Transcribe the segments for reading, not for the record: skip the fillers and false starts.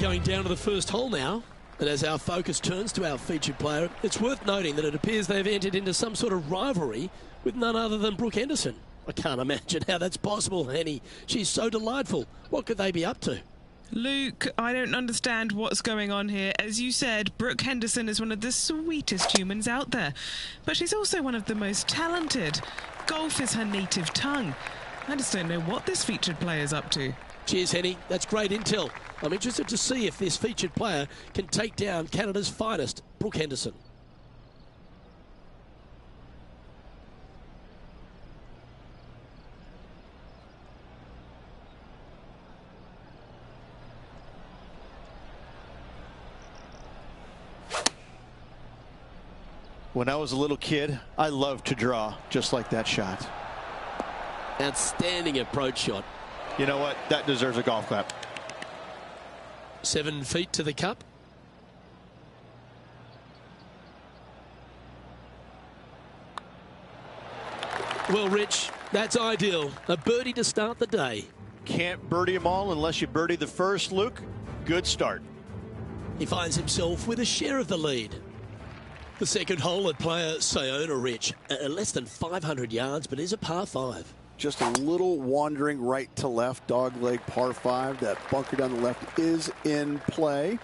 going down to the first hole now. And as our focus turns to our featured player, it's worth noting that it appears they've entered into some sort of rivalry with none other than Brooke Henderson. I can't imagine how that's possible, Henny. She's so delightful. What could they be up to? Luke, I don't understand what's going on here. As you said, Brooke Henderson is one of the sweetest humans out there. But she's also one of the most talented. Golf is her native tongue. I just don't know what this featured player's up to. Cheers, Henny. That's great intel. I'm interested to see if this featured player can take down Canada's finest, Brooke Henderson. When I was a little kid, I loved to draw just like that shot. Outstanding approach shot. You know what? That deserves a golf clap. 7 feet to the cup. Well, Rich, that's ideal. A birdie to start the day. Can't birdie them all unless you birdie the first, Luke. Good start. He finds himself with a share of the lead. The second hole at Playa, Saona, Rich. Less than 500 yards, but is a par 5. Just a little wandering right to left, dogleg par 5. That bunker down the left is in play.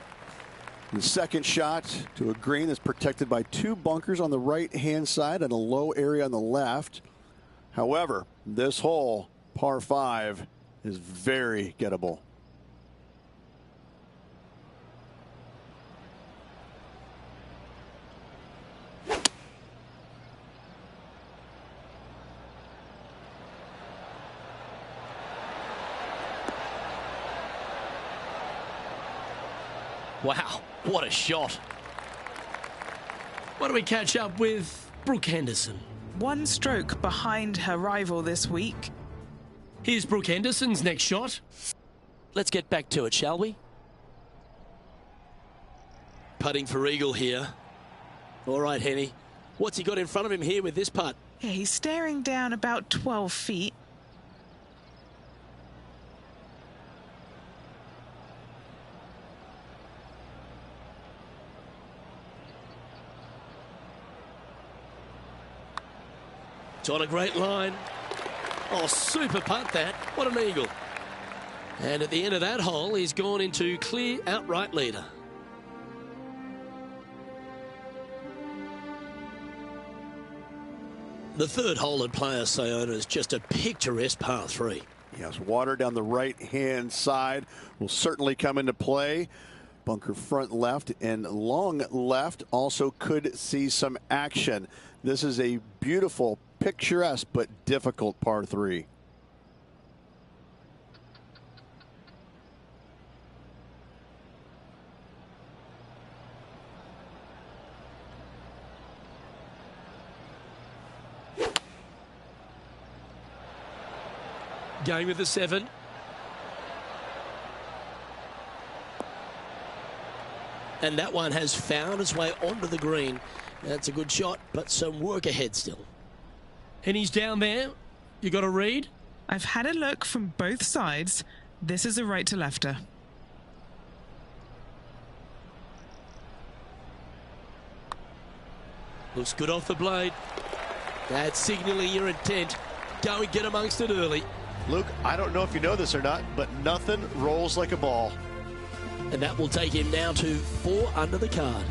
The second shot to a green that's protected by 2 bunkers on the right-hand side and a low area on the left. However, this hole, par 5, is very gettable. Wow, what a shot. Why don't we catch up with Brooke Henderson? 1 stroke behind her rival this week. Here's Brooke Henderson's next shot. Let's get back to it, shall we? Putting for eagle here. All right, Henny. What's he got in front of him here with this putt? Yeah, he's staring down about 12 feet. It's on a great line. Oh, super putt that. What an eagle. And at the end of that hole, he's gone into clear outright leader. The third hole at Playa Saona is just a picturesque par 3. Yes, water down the right-hand side will certainly come into play. Bunker front left and long left also could see some action. This is a beautiful, picturesque, but difficult par 3. Going with the 7. And that one has found its way onto the green. That's a good shot, but some work ahead still. And he's down there. You got a read? I've had a look from both sides. This is a right to lefter. Looks good off the blade. That's signaling your intent. Go and get amongst it early. Luke, I don't know if you know this or not, but nothing rolls like a ball. And that will take him now to 4 under the card.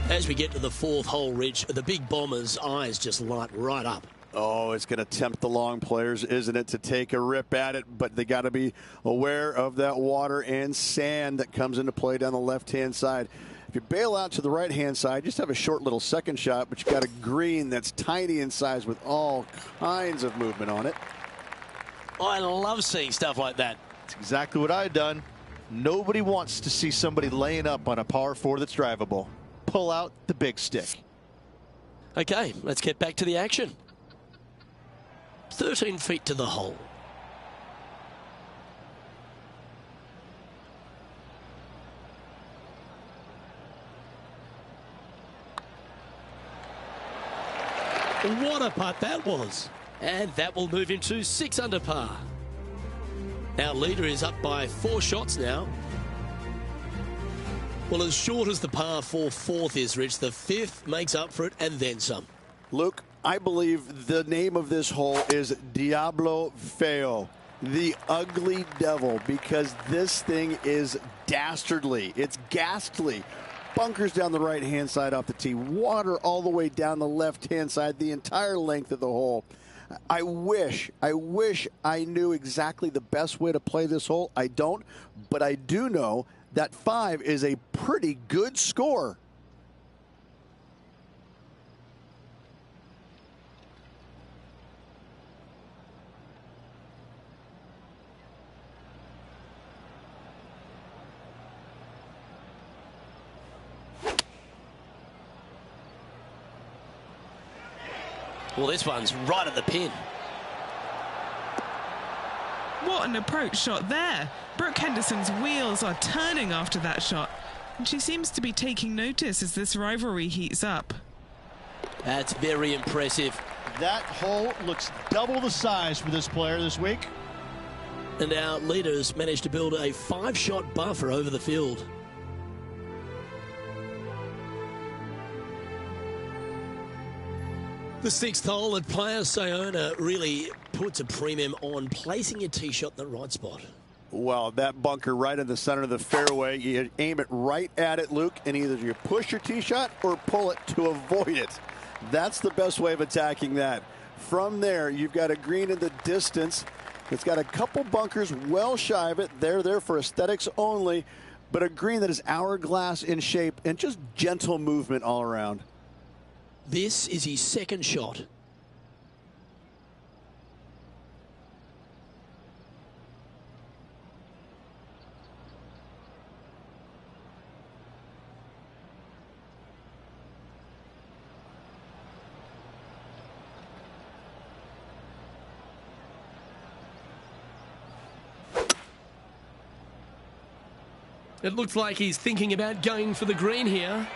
As we get to the 4th hole, Rich, the big bomber's eyes just light right up. Oh, it's going to tempt the long players, isn't it, to take a rip at it? But they got to be aware of that water and sand that comes into play down the left-hand side. If you bail out to the right-hand side, just have a short little second shot, but you've got a green that's tiny in size with all kinds of movement on it. I love seeing stuff like that. That's exactly what I've done. Nobody wants to see somebody laying up on a par 4 that's drivable. Pull out the big stick. Okay, let's get back to the action. 13 feet to the hole. What a putt that was. And that will move him to 6 under par. Our leader is up by 4 shots now. Well, as short as the par 4 fourth is, Rich, the 5th makes up for it and then some. Luke, I believe the name of this hole is Diablo Feo, the ugly devil, because this thing is dastardly. It's ghastly. Bunkers down the right-hand side off the tee. Water all the way down the left-hand side, the entire length of the hole. I wish I knew exactly the best way to play this hole. I don't, but I do know that 5 is a pretty good score. Well, this one's right at the pin. What an approach shot there. Brooke Henderson's wheels are turning after that shot, and she seems to be taking notice as this rivalry heats up. That's very impressive. That hole looks double the size for this player this week. And our leaders managed to build a 5-shot buffer over the field. The 6th hole at Playa, Saona really puts a premium on placing your tee shot in the right spot. Well, that bunker right in the center of the fairway, you aim it right at it, Luke, and either you push your tee shot or pull it to avoid it. That's the best way of attacking that. From there, you've got a green in the distance. It's got a couple bunkers well shy of it. They're there for aesthetics only, but a green that is hourglass in shape and just gentle movement all around. This is his 2nd shot. It looks like he's thinking about going for the green here.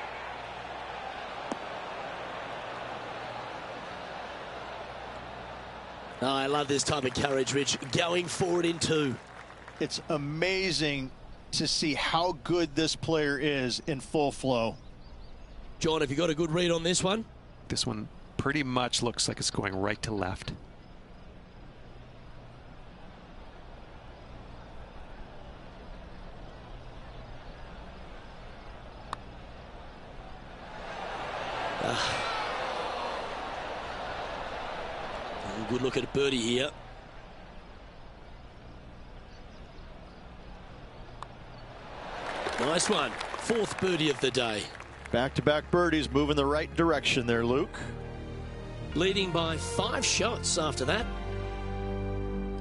Oh, I love this type of courage, Rich. Going forward in 2. It's amazing to see how good this player is in full flow. John, have you got a good read on this one? This one pretty much looks like it's going right to left. Good look at birdie here. Nice one. 4th birdie of the day. Back-to-back birdies moving the right direction there, Luke. Leading by 5 shots after that.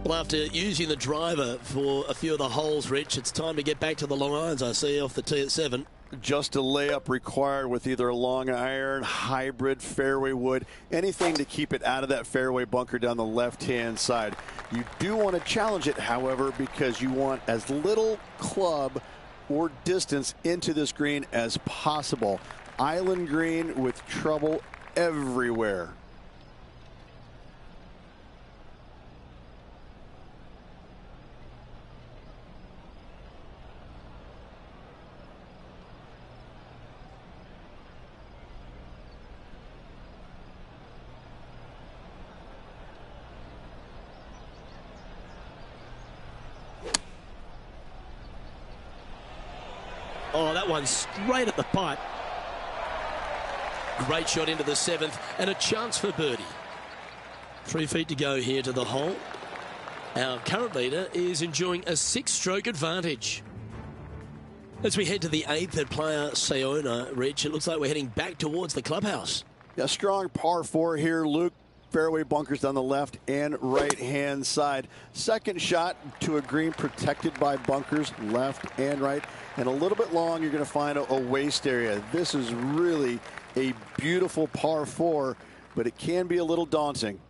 Well, after using the driver for a few of the holes, Rich, it's time to get back to the long irons, I see, off the tee at 7. Just a layup required with either a long iron, hybrid, fairway wood, anything to keep it out of that fairway bunker down the left-hand side. You do want to challenge it, however, because you want as little club or distance into this green as possible. Island green with trouble everywhere. Oh, that one's straight at the pipe. Great shot into the 7th and a chance for birdie. 3 feet to go here to the hole. Our current leader is enjoying a 6-stroke advantage. As we head to the 8th at Playa Saona, Rich, it looks like we're heading back towards the clubhouse. A strong par 4 here, Luke. Fairway bunkers down the left and right-hand side. 2nd shot to a green protected by bunkers left and right. And a little bit long, you're going to find a waste area. This is really a beautiful par 4, but it can be a little daunting.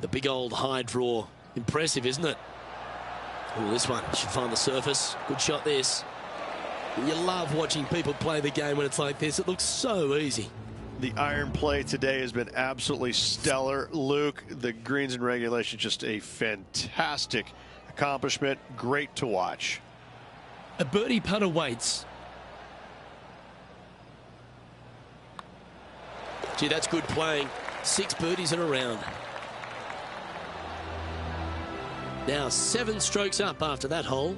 The big old high draw. Impressive, isn't it? Oh, this one should find the surface. Good shot, this. You love watching people play the game when it's like this. It looks so easy. The iron play today has been absolutely stellar. Luke, the greens in regulation, just a fantastic accomplishment. Great to watch. A birdie putt awaits. Gee, that's good playing. 6 birdies in a round. Now 7 strokes up after that hole.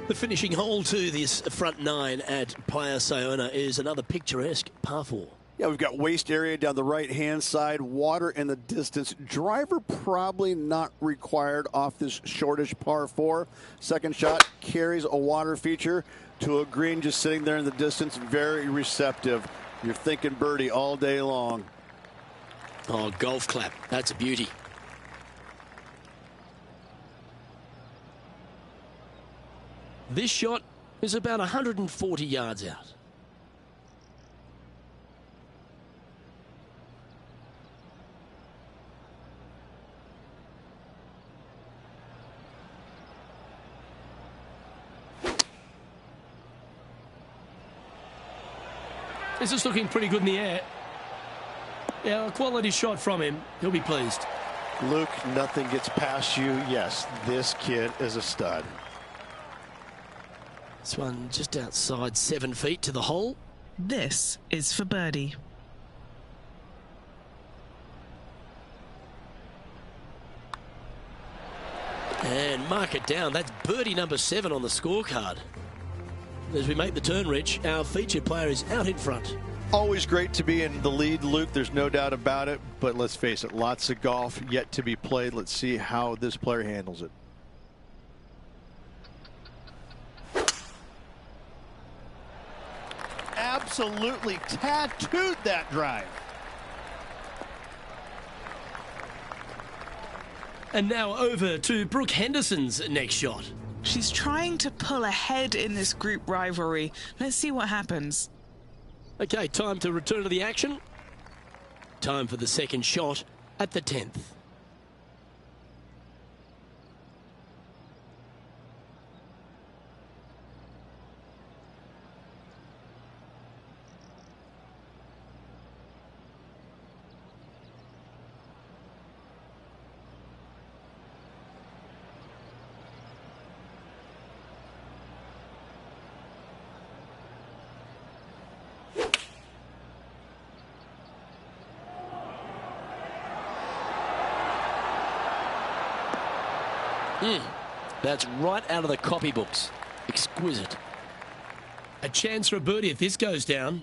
The finishing hole to this front 9 at Playa Saona is another picturesque par 4. Yeah, we've got waste area down the right-hand side, water in the distance. Driver probably not required off this shortish par 4. Second shot carries a water feature to a green just sitting there in the distance. Very receptive. You're thinking birdie all day long. Oh, golf clap. That's a beauty. This shot is about 140 yards out. This is looking pretty good in the air. Yeah, a quality shot from him. He'll be pleased. Luke, nothing gets past you. Yes, this kid is a stud. This one just outside 7 feet to the hole. This is for birdie. And mark it down. That's birdie number 7 on the scorecard. As we make the turn, Rich, our featured player is out in front. Always great to be in the lead, Luke. There's no doubt about it. But let's face it, lots of golf yet to be played. Let's see how this player handles it. Absolutely tattooed that drive. And now over to Brooke Henderson's next shot. She's trying to pull ahead in this group rivalry. Let's see what happens. Okay, time to return to the action. Time for the second shot at the 10th. That's right out of the copybooks. Exquisite. A chance for a birdie if this goes down.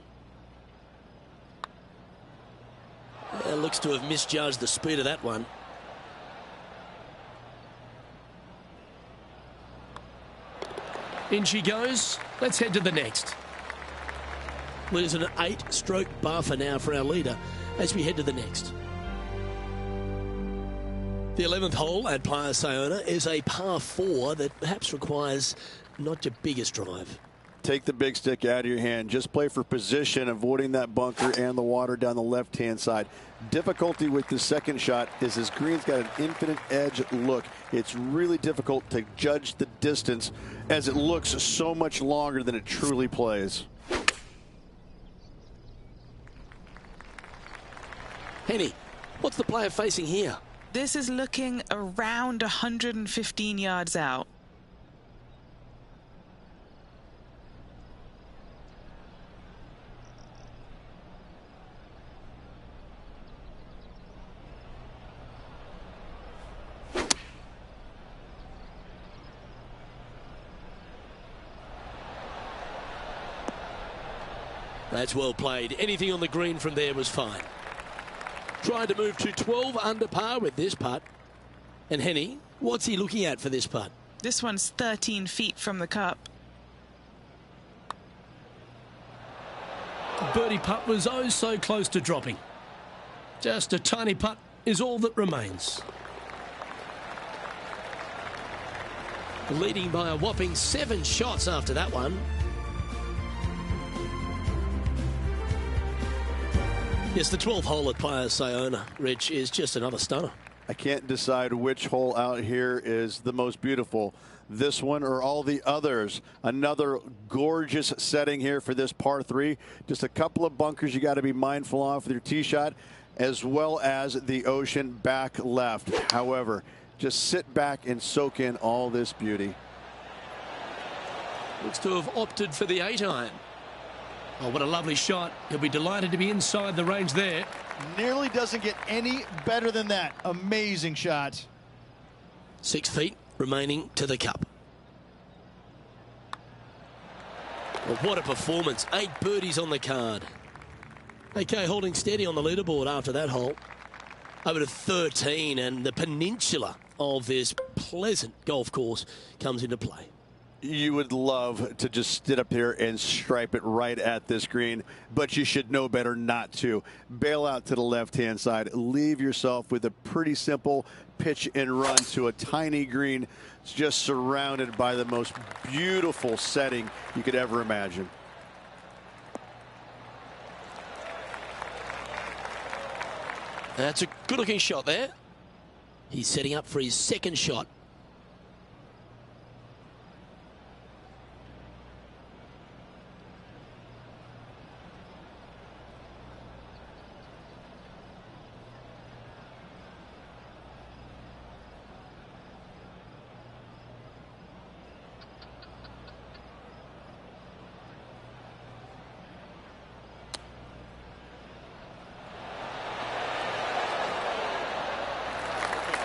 Looks to have misjudged the speed of that one. In she goes. Let's head to the next. Well, there's an 8-stroke buffer now for our leader as we head to the next. The 11th hole at Playa Saona is a par 4 that perhaps requires not your biggest drive. Take the big stick out of your hand. Just play for position, avoiding that bunker and the water down the left-hand side. Difficulty with the second shot is this green's got an infinite edge look. It's really difficult to judge the distance as it looks so much longer than it truly plays. Henny, what's the player facing here? This is looking around 115 yards out. That's well played. Anything on the green from there was fine. Tried to move to 12 under par with this putt. And Henny, what's he looking at for this putt? This one's 13 feet from the cup. The birdie putt was oh so close to dropping. Just a tiny putt is all that remains. Leading by a whopping 7 shots after that one. Yes, the 12th hole at Playa Saona, Rich, is just another stunner. I can't decide which hole out here is the most beautiful, this one or all the others. Another gorgeous setting here for this par 3. Just a couple of bunkers you got to be mindful of with your tee shot, as well as the ocean back left. However, just sit back and soak in all this beauty. Looks to have opted for the 8-iron. Oh, what a lovely shot. He'll be delighted to be inside the range there. Nearly doesn't get any better than that. Amazing shot. 6 feet remaining to the cup. Well, what a performance. 8 birdies on the card. AK holding steady on the leaderboard after that hole. Over to 13, and the peninsula of this pleasant golf course comes into play. You would love to just sit up here and stripe it right at this green, but you should know better not to. Bail out to the left-hand side. Leave yourself with a pretty simple pitch and run to a tiny green. It's just surrounded by the most beautiful setting you could ever imagine. That's a good-looking shot there. He's setting up for his second shot.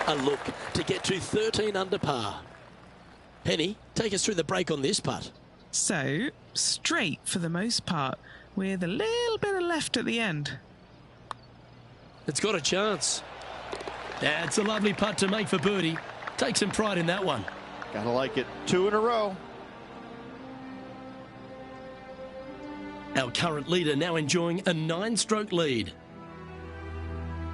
A look to get to 13 under par. Penny, take us through the break on this putt. So, straight for the most part, with a little bit of left at the end. It's got a chance. That's a lovely putt to make for birdie. Take some pride in that one. Gotta like it. 2 in a row. Our current leader now enjoying a 9-stroke lead.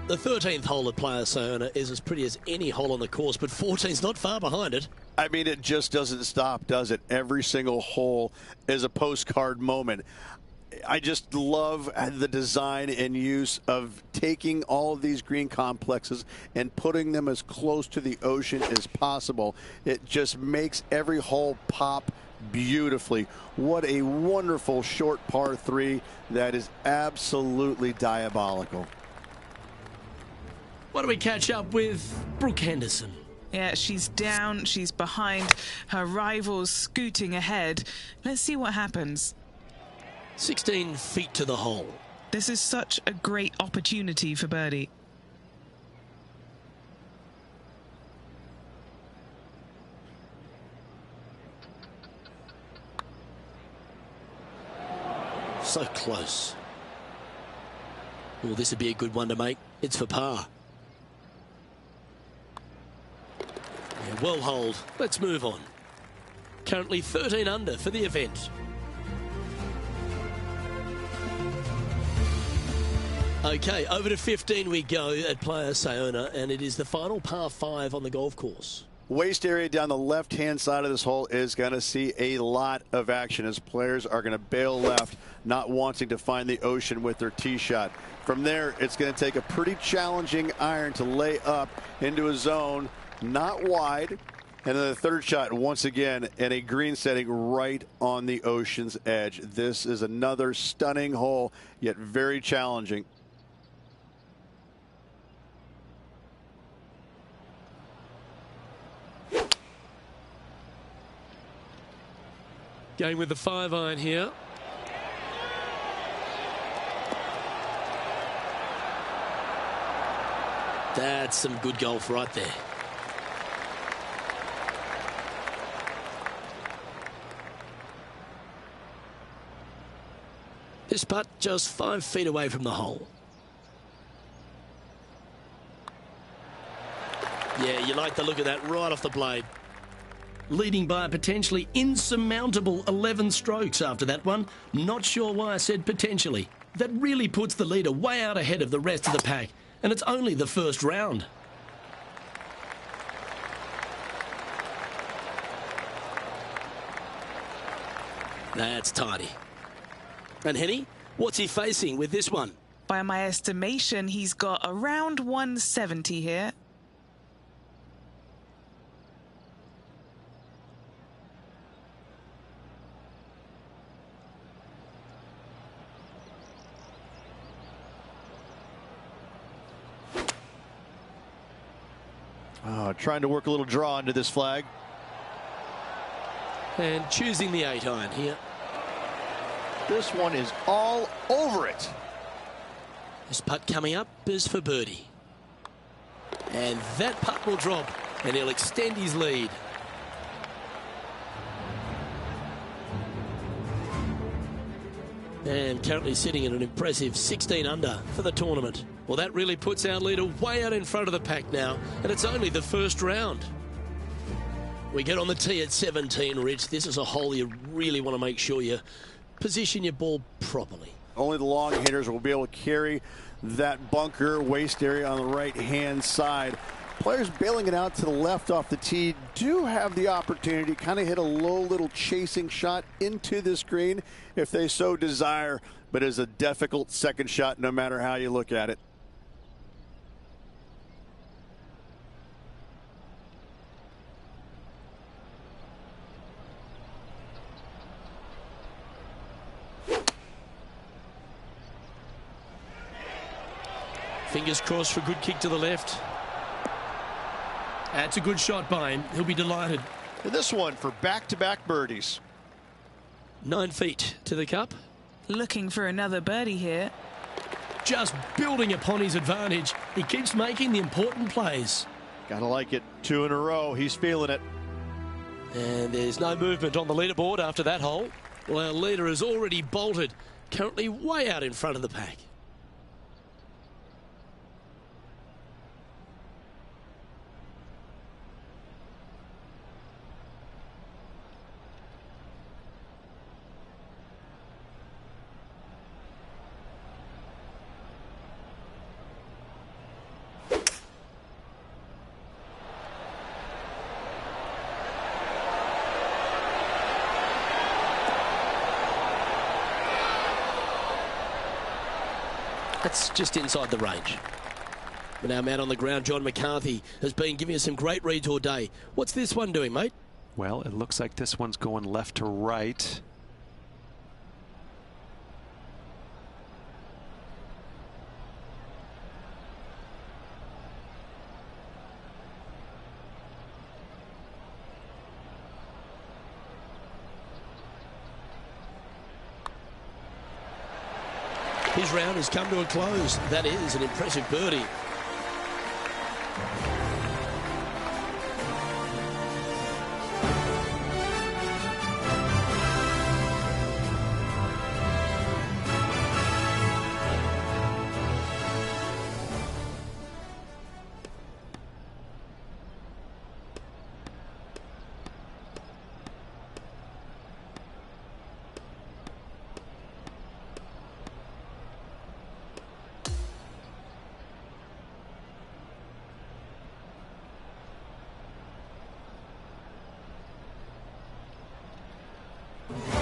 The 13th hole at Playa Saona is as pretty as any hole on the course, but 14's not far behind it. I mean, it just doesn't stop, does it? Every single hole is a postcard moment. I just love the design and use of taking all of these green complexes and putting them as close to the ocean as possible. It just makes every hole pop beautifully. What a wonderful short par 3 that is absolutely diabolical. Why don't we catch up with Brooke Henderson? Yeah, she's down, she's behind, her rivals scooting ahead. Let's see what happens. 16 feet to the hole. This is such a great opportunity for birdie. So close. Well, this would be a good one to make. It's for par. Yeah, well holed. Let's move on. Currently 13 under for the event. Okay, over to 15 we go at Playa Saona, and it is the final par 5 on the golf course. Waist area down the left-hand side of this hole is going to see a lot of action as players are going to bail left, not wanting to find the ocean with their tee shot. From there, it's going to take a pretty challenging iron to lay up into a zone, not wide. And then the third shot, once again, in a green setting right on the ocean's edge. This is another stunning hole, yet very challenging. Going with the 5-iron here. That's some good golf right there. This putt just 5 feet away from the hole. Yeah, you like the look of that right off the blade. Leading by a potentially insurmountable 11 strokes after that one. Not sure why I said potentially. That really puts the leader way out ahead of the rest of the pack, and it's only the first round. That's tidy. And Henny, what's he facing with this one? By my estimation, he's got around 170 here. Trying to work a little draw into this flag. And choosing the 8-iron here. This one is all over it. This putt coming up is for birdie. And that putt will drop, and he'll extend his lead. And currently sitting at an impressive 16 under for the tournament. Well, that really puts our leader way out in front of the pack now, and it's only the first round. We get on the tee at 17, Rich. This is a hole you really want to make sure you position your ball properly. Only the long hitters will be able to carry that bunker waist area on the right-hand side. Players bailing it out to the left off the tee do have the opportunity to kind of hit a low little chasing shot into this green if they so desire, but it's a difficult second shot no matter how you look at it. Fingers crossed for a good kick to the left. That's a good shot by him. He'll be delighted. And this one for back-to-back birdies. 9 feet to the cup. Looking for another birdie here. Just building upon his advantage. He keeps making the important plays. Gotta like it. 2 in a row. He's feeling it. And there's no movement on the leaderboard after that hole. Well, our leader has already bolted, currently way out in front of the pack. That's just inside the range. But our man on the ground, John McCarthy, has been giving us some great reads all day. What's this one doing, mate? Well, it looks like this one's going left to right. His round has come to a close. That is an impressive birdie.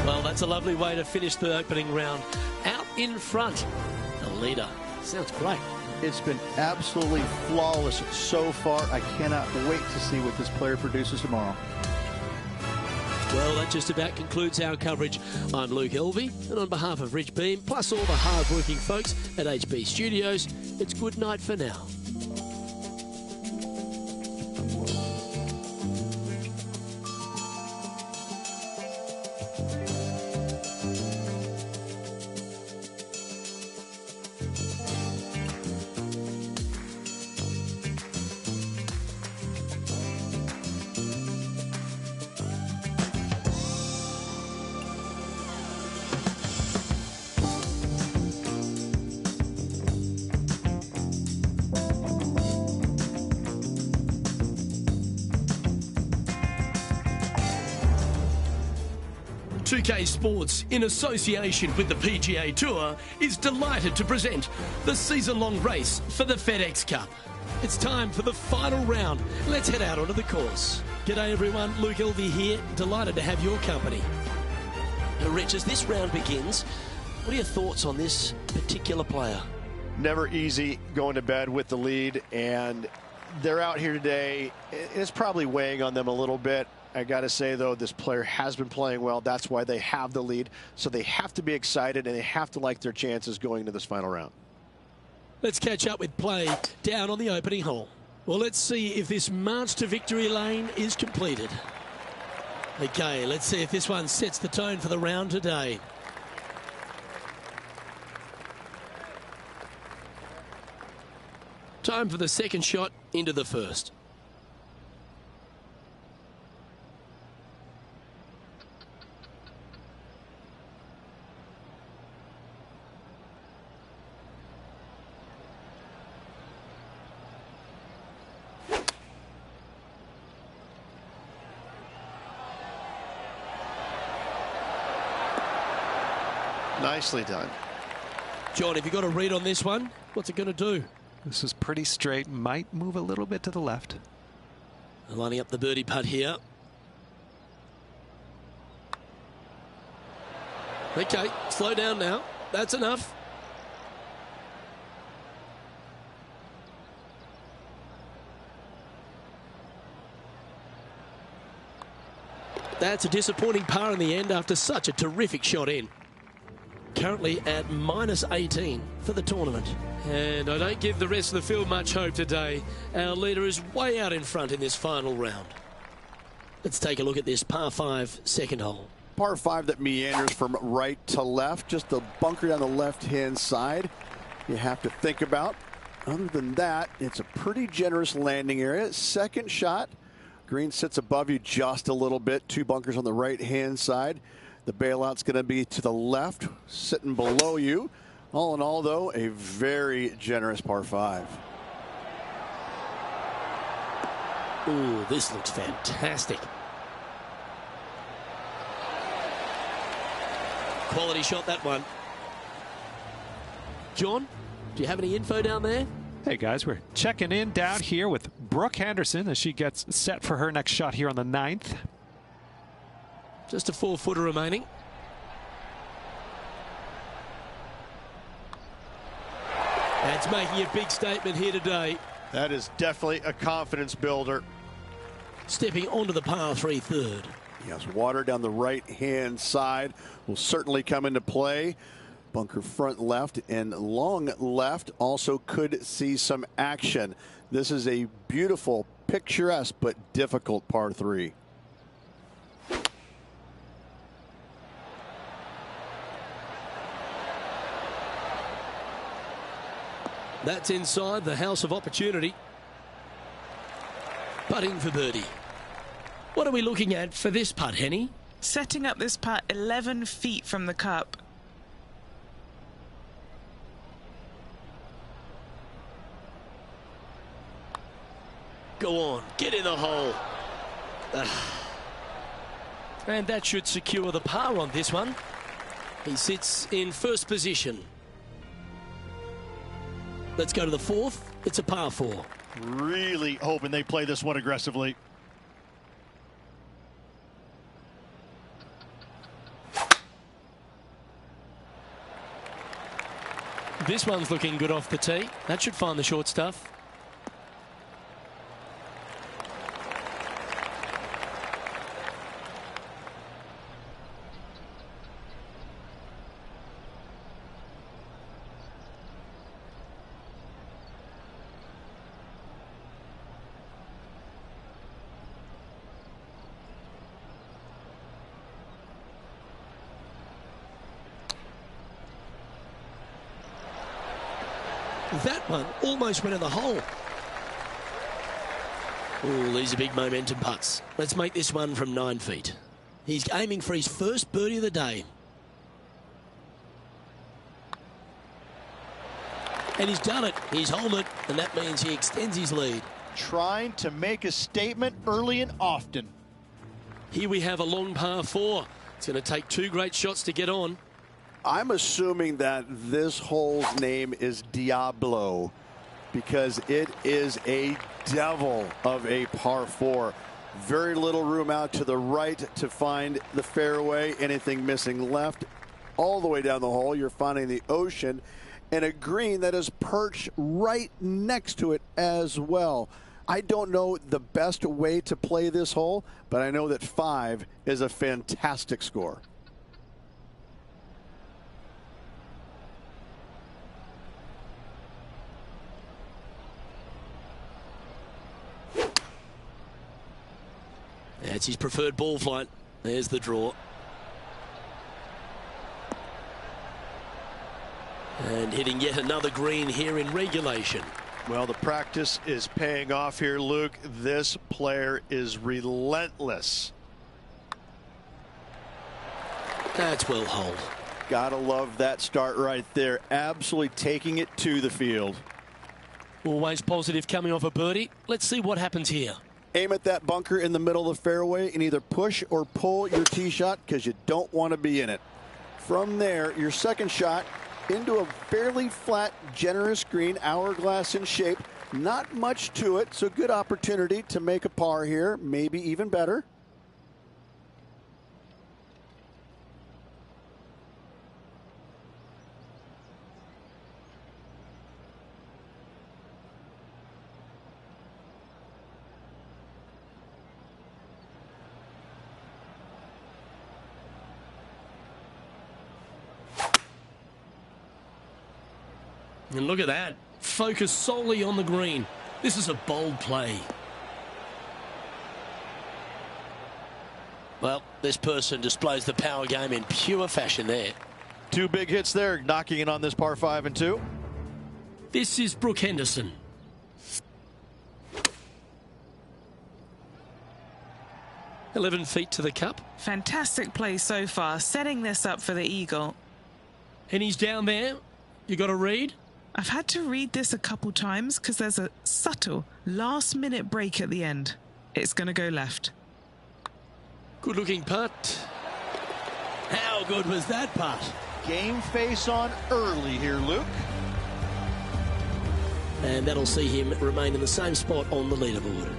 Well, that's a lovely way to finish the opening round. Out in front, the leader. Sounds great. It's been absolutely flawless so far. I cannot wait to see what this player produces tomorrow. Well, that just about concludes our coverage. I'm Luke Elvey, and on behalf of Rich Beam, plus all the hard-working folks at HB Studios, it's good night for now. UK Sports, in association with the PGA Tour, is delighted to present the season-long race for the FedEx Cup. It's time for the final round. Let's head out onto the course. G'day everyone, Luke Elvey here. Delighted to have your company. Now, Rich, as this round begins, what are your thoughts on this particular player? Never easy going to bed with the lead, and they're out here today. It's probably weighing on them a little bit. I got to say, though, this player has been playing well. That's why they have the lead. So they have to be excited, and they have to like their chances going into this final round. Let's catch up with play down on the opening hole. Well, let's see if this march to victory lane is completed. Okay, let's see if this one sets the tone for the round today. Time for the second shot into the first. Nicely done. John, have you got a read on this one? What's it going to do? This is pretty straight. Might move a little bit to the left. Lining up the birdie putt here. Okay, slow down now. That's enough. That's a disappointing par in the end after such a terrific shot in. Currently at -18 for the tournament. And I don't give the rest of the field much hope today. Our leader is way out in front in this final round. Let's take a look at this par 5 second hole. Par 5 that meanders from right to left, just a bunker down the left-hand side you have to think about. Other than that, it's a pretty generous landing area. Second shot, green sits above you just a little bit. 2 bunkers on the right-hand side. The bailout's going to be to the left, sitting below you. All in all, though, a very generous par 5. Ooh, this looks fantastic. Quality shot, that one. John, do you have any info down there? Hey guys, we're checking in down here with Brooke Henderson as she gets set for her next shot here on the 9th. Just a 4-footer remaining. That's making a big statement here today. That is definitely a confidence builder. Stepping onto the par 3 third. Yes, water down the right-hand side will certainly come into play. Bunker front left and long left also could see some action. This is a beautiful, picturesque, but difficult par 3. That's inside the house of opportunity. Putting for birdie. What are we looking at for this putt, Henny? Setting up this putt 11 feet from the cup. Go on, get in the hole. And that should secure the par on this one. He sits in first position. Let's go to the 4th. It's a par 4. Really hoping they play this one aggressively. This one's looking good off the tee. That should find the short stuff. That one almost went in the hole. Oh, these are big momentum putts. Let's make this one from 9 feet. He's aiming for his first birdie of the day. And he's done it. He's held it, and that means he extends his lead. Trying to make a statement early and often. Here we have a long par 4. It's going to take 2 great shots to get on. I'm assuming that this hole's name is Diablo because it is a devil of a par 4. Very little room out to the right to find the fairway. Anything missing left. All the way down the hole, you're finding the ocean. and a green that is perched right next to it as well. I don't know the best way to play this hole, but I know that 5 is a fantastic score. That's his preferred ball flight. There's the draw. And hitting yet another green here in regulation. Well, the practice is paying off here, Luke. This player is relentless. That's well holed. Gotta love that start right there. Absolutely taking it to the field. Always positive coming off a birdie. Let's see what happens here. Aim at that bunker in the middle of the fairway and either push or pull your tee shot because you don't want to be in it. From there, your second shot into a fairly flat, generous green, hourglass in shape. Not much to it, so good opportunity to make a par here, maybe even better. And look at that. Focus solely on the green. This is a bold play. Well, this person displays the power game in pure fashion there. 2 big hits there, knocking in on this par 5 and 2. This is Brooke Henderson. "11 feet to the cup." Fantastic play so far, setting this up for the eagle. And he's down there. You got to read. I've had to read this a couple times because there's a subtle last-minute break at the end. It's going to go left. Good looking putt. How good was that putt? Game face on early here, Luke. And that'll see him remain in the same spot on the leaderboard.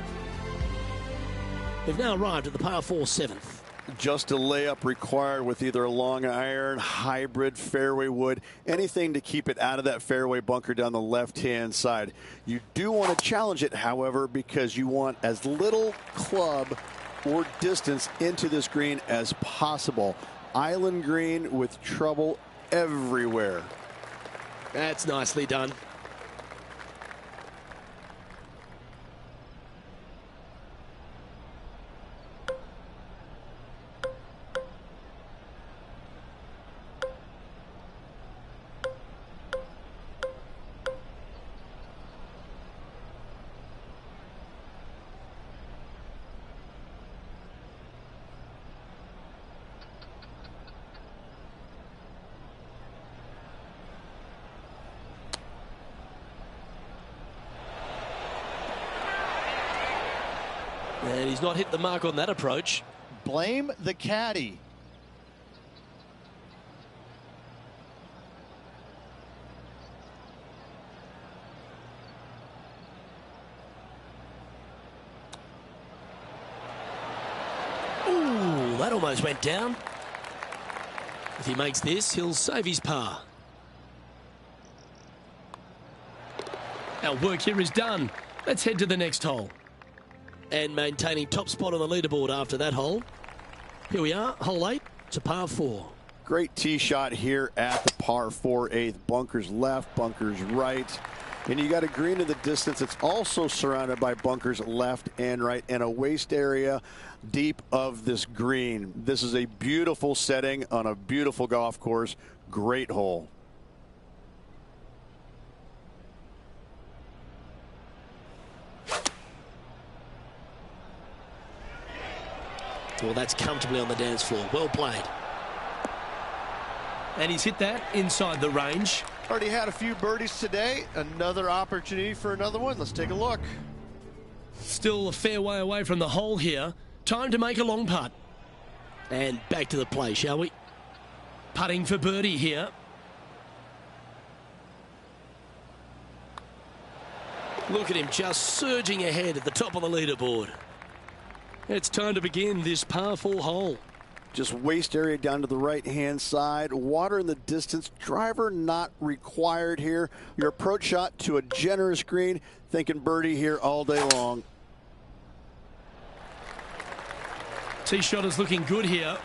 We've now arrived at the par 4 7th. Just a layup required with either a long iron, hybrid, fairway wood, anything to keep it out of that fairway bunker down the left-hand side. You do want to challenge it, however, because you want as little club or distance into this green as possible. Island green with trouble everywhere. That's nicely done. And he's not hit the mark on that approach. Blame the caddy. Ooh, that almost went down. If he makes this, he'll save his par. Our work here is done. Let's head to the next hole. And maintaining top spot on the leaderboard after that hole. Here we are, hole 8. It's a par 4. Great tee shot here at the par 4 8th. Bunkers left, bunkers right. And you got a green in the distance. It's also surrounded by bunkers left and right and a waste area deep of this green. This is a beautiful setting on a beautiful golf course. Great hole. Well, that's comfortably on the dance floor. Well played. And he's hit that inside the range. Already had a few birdies today. Another opportunity for another one. Let's take a look. Still a fair way away from the hole here. Time to make a long putt. And back to the play, shall we? Putting for birdie here. Look at him just surging ahead at the top of the leaderboard. It's time to begin this par 4 hole. Just waist area down to the right-hand side. Water in the distance. Driver not required here. Your approach shot to a generous green. Thinking birdie here all day long. Tee shot is looking good here.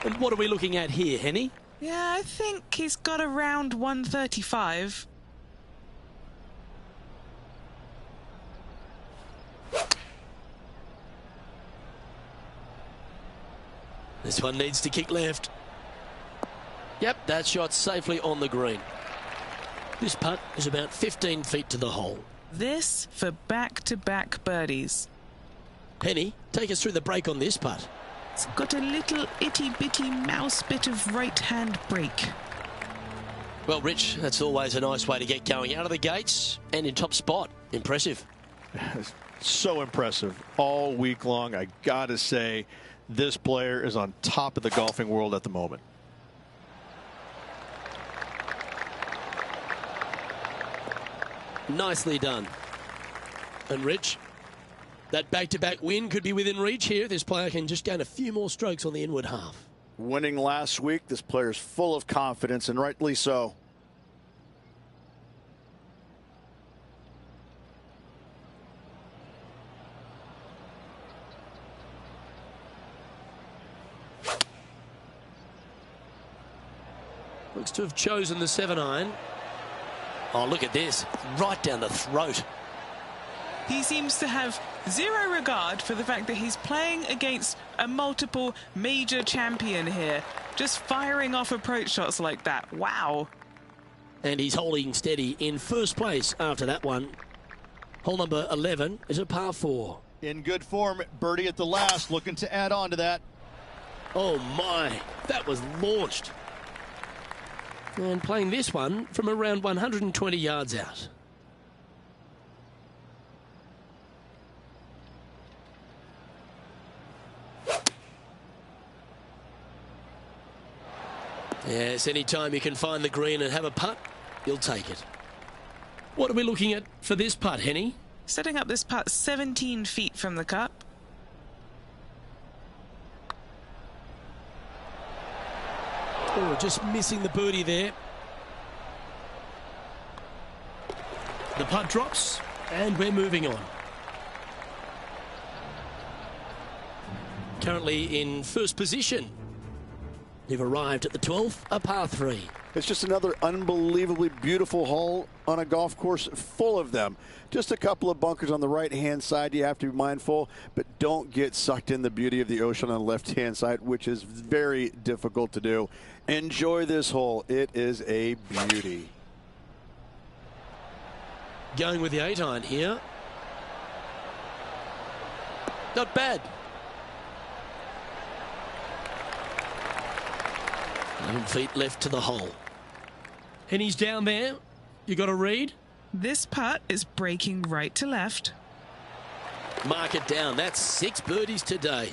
And what are we looking at here, Henny? Yeah, I think he's got around 135. This one needs to kick left. Yep, that shot's safely on the green. This putt is about 15 feet to the hole. This for back-to-back birdies. Henny, take us through the break on this putt. It's got a little itty-bitty mouse bit of right-hand break. Well, Rich, that's always a nice way to get going out of the gates and in top spot. Impressive. So impressive all week long. I gotta say, this player is on top of the golfing world at the moment. Nicely done. And Rich, that back-to-back win could be within reach here. This player can just gain a few more strokes on the inward half. Winning last week, this player's full of confidence, and rightly so. Looks to have chosen the 7-iron. Oh, look at this. Right down the throat. He seems to have zero regard for the fact that he's playing against a multiple major champion here. Just firing off approach shots like that. Wow. And he's holding steady in first place after that one. Hole number 11 is a par 4. In good form, birdie at the last, looking to add on to that. Oh my, that was launched. And playing this one from around 120 yards out. Yes, anytime you can find the green and have a putt, you'll take it. What are we looking at for this putt, Henny? Setting up this putt 17 feet from the cup. Oh, just missing the birdie there. The putt drops, and we're moving on. Currently in first position. You've arrived at the 12th, a par 3. It's just another unbelievably beautiful hole on a golf course full of them. Just a couple of bunkers on the right-hand side you have to be mindful, but don't get sucked in the beauty of the ocean on the left-hand side, which is very difficult to do. Enjoy this hole. It is a beauty. Going with the 8-iron here. Not bad. 11 feet left to the hole. And he's down there. You got a read? This putt is breaking right to left. Mark it down. That's 6 birdies today.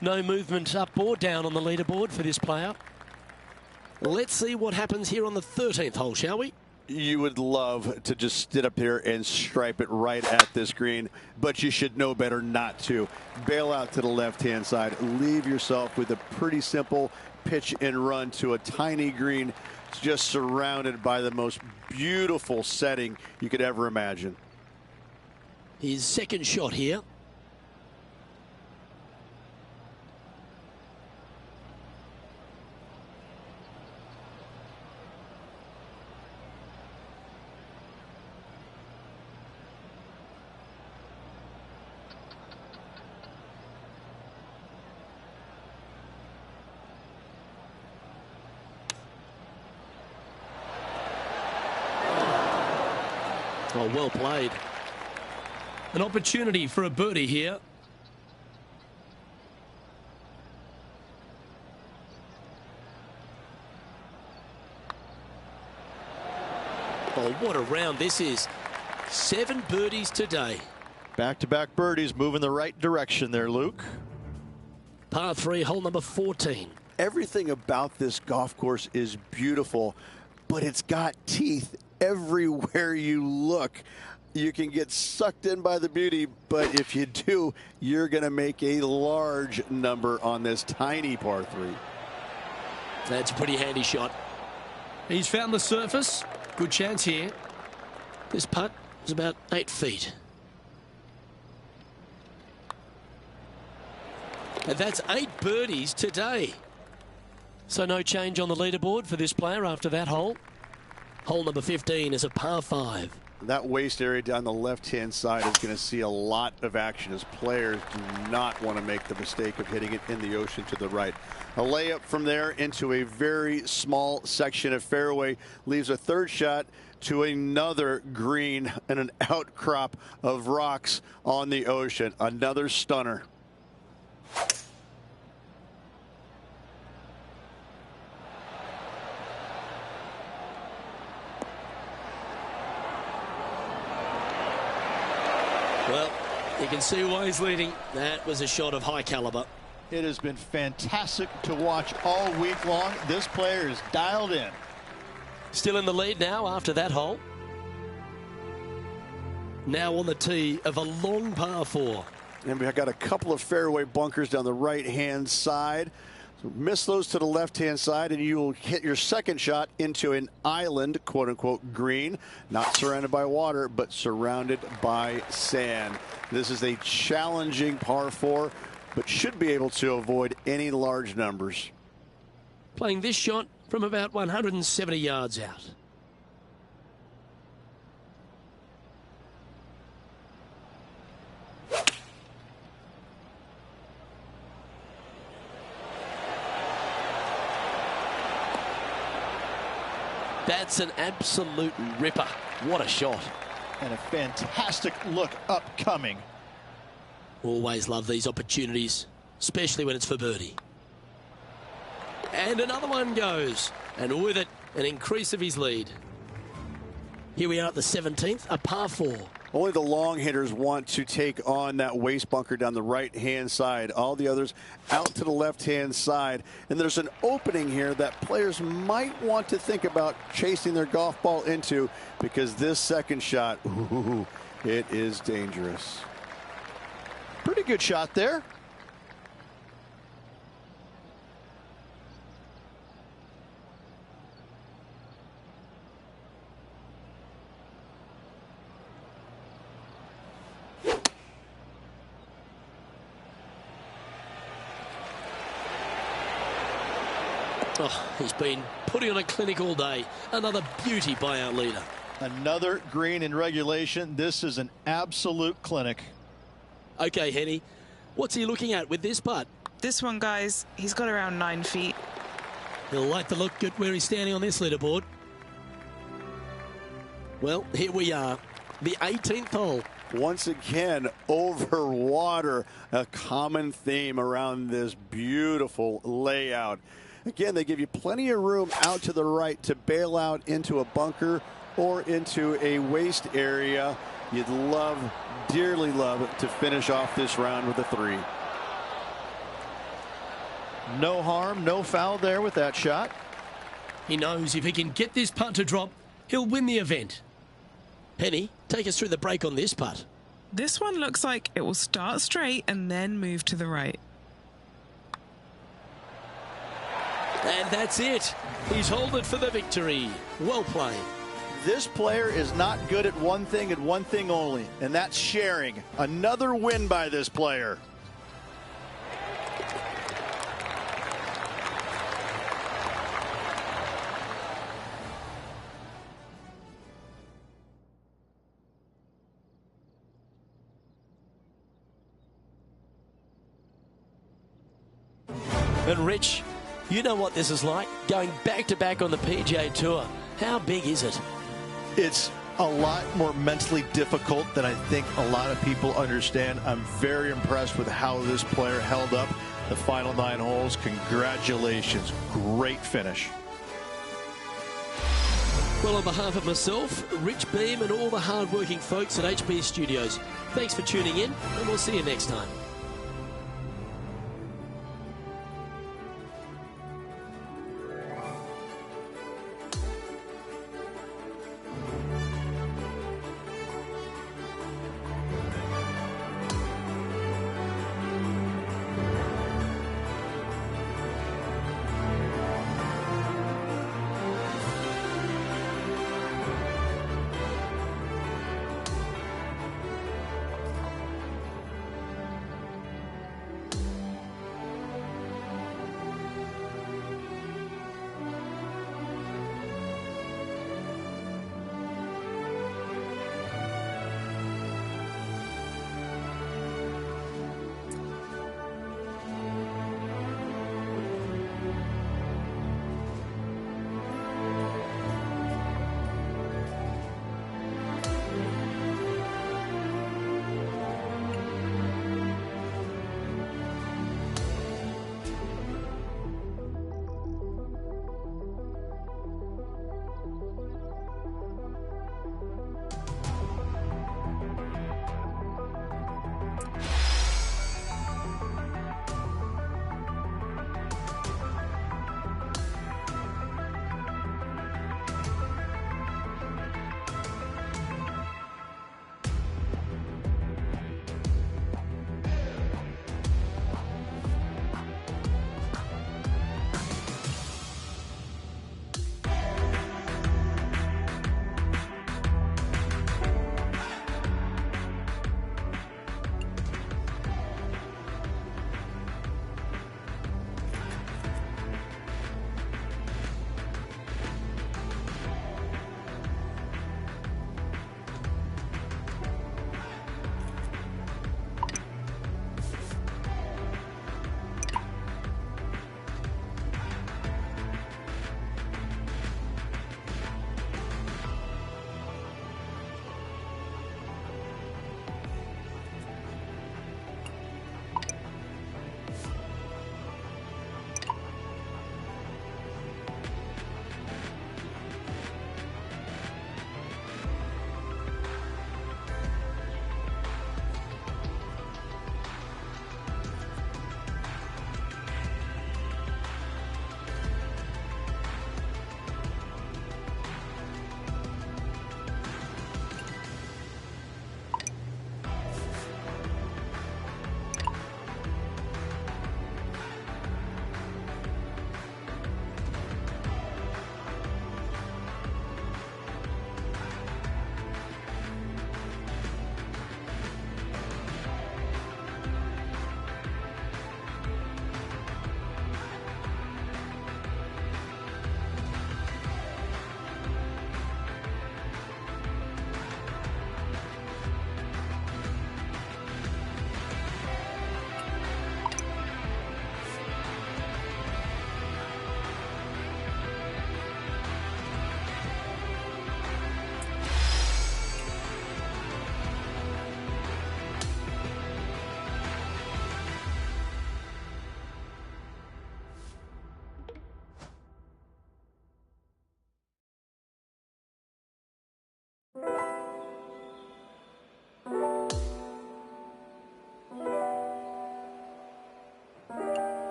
No movement up or down on the leaderboard for this player. Let's see what happens here on the 13th hole, shall we? You would love to just sit up here and stripe it right at this green, but you should know better not to. Bail out to the left-hand side. Leave yourself with a pretty simple pitch and run to a tiny green just surrounded by the most beautiful setting you could ever imagine. His second shot here. Oh, well played. An opportunity for a birdie here. Oh, what a round this is. 7 birdies today. Back-to-back birdies, moving the right direction there, Luke. Par 3, hole number 14. Everything about this golf course is beautiful, but it's got teeth everywhere you look. you can get sucked in by the beauty, but if you do, you're going to make a large number on this tiny par 3. That's a pretty handy shot. He's found the surface. Good chance here. This putt is about 8 feet. And that's 8 birdies today. So no change on the leaderboard for this player after that hole. Hole number 15 is a par 5. That waist area down the left-hand side is going to see a lot of action as players do not want to make the mistake of hitting it in the ocean to the right. A layup from there into a very small section of fairway leaves a third shot to another green and an outcrop of rocks on the ocean. Another stunner. Well, you can see why he's leading. That was a shot of high caliber. It has been fantastic to watch all week long. This player is dialed in. Still in the lead now after that hole. Now on the tee of a long par 4. And we've got a couple of fairway bunkers down the right-hand side. So miss those to the left-hand side, and you will hit your second shot into an island, quote-unquote, green. Not surrounded by water, but surrounded by sand. This is a challenging par 4, but should be able to avoid any large numbers. Playing this shot from about 170 yards out. That's an absolute ripper. What a shot. And a fantastic look upcoming. Always love these opportunities, especially when it's for birdie. And another one goes. And with it, an increase of his lead. Here we are at the 17th, a par 4. Only the long hitters want to take on that waist bunker down the right-hand side. All the others out to the left-hand side. And there's an opening here that players might want to think about chasing their golf ball into, because this second shot, ooh, it is dangerous. Pretty good shot there. Oh, he's been putting on a clinic all day. Another beauty by our leader. Another green in regulation. This is an absolute clinic. Okay, Henny, what's he looking at with this putt? This one, guys, he's got around 9 feet. He'll like to look at where he's standing on this leaderboard. Well, here we are, the 18th hole. Once again, over water, a common theme around this beautiful layout. Again, they give you plenty of room out to the right to bail out into a bunker or into a waste area. You'd love, dearly love, to finish off this round with a 3. No harm, no foul there with that shot. He knows if he can get this putt to drop, he'll win the event. Henny, take us through the break on this putt. This one looks like it will start straight and then move to the right. And that's it. He's holed it for the victory. Well played. This player is not good at one thing and one thing only, and that's sharing. Another win by this player. And Rich, you know what this is like, going back-to-back on the PGA Tour. How big is it? It's a lot more mentally difficult than I think a lot of people understand. I'm very impressed with how this player held up the final 9 holes. Congratulations. Great finish. Well, on behalf of myself, Rich Beam, and all the hard-working folks at HB Studios, thanks for tuning in, and we'll see you next time.